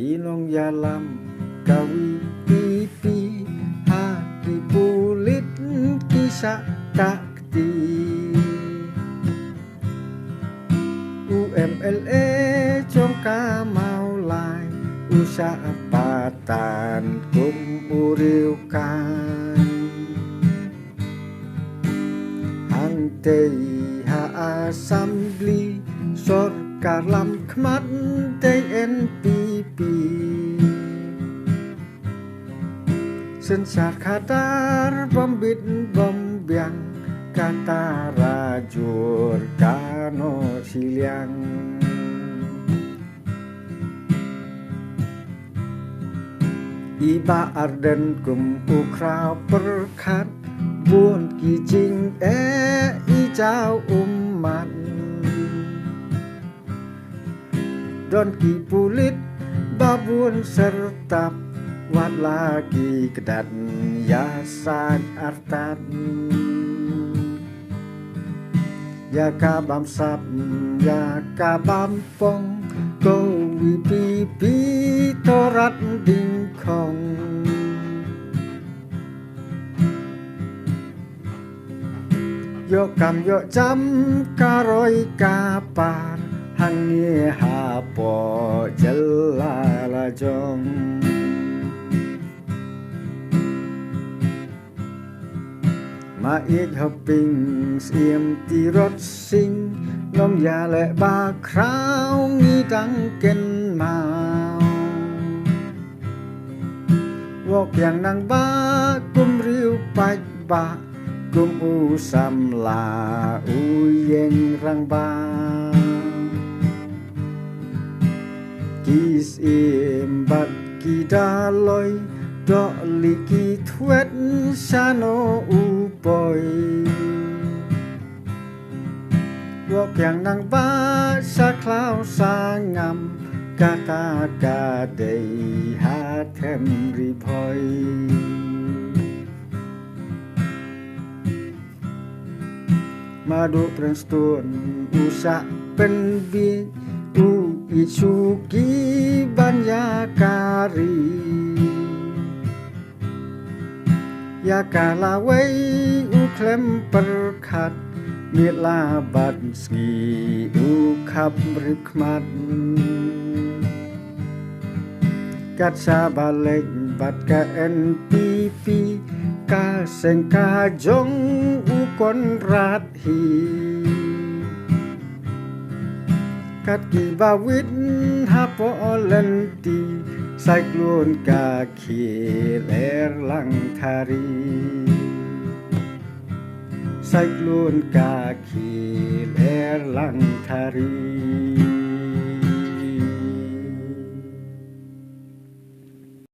Kinong yalam kawi pipi haki pulit kisah takti UMLA congka maulai usaapatan kumuriukan hantei ha asambli sorkar lam khmat TNPP Sensat khatar bombit bombiang kata rajur kano siliang Iba arden kum ukrau perkat buôn kỳ trình ý chao umat Don ki pulit babun sertap wat lagi kedat yasan artan Ya kabam sap ya kabam pong Go wi pipi torat ding khong Yo kam yo jam karoi kapar Hang ye ha po jelala jong Ma ik hopping siem ti rot sing Nom ya le ba krao nghi đăng ken mau Wok yang nang ba kum riu pach ba Kum u sam la u yeng rang ba Kis im bat ki daloi Do li ki thuet sano u boy Wok yang nang ba sa klau sa ngam Kata kadei ha them ri poi Madu prestun usak penbi U isuki banyakari Ya kalawai u klem perkat Mila bat ski u khap rikmat Kat sabalik bat ka NPP Ka seng ka jong u kon rat hi Kat ki bawit hapo lenti Cyclone ka khiler lang thari Cyclone ka khiler lang thari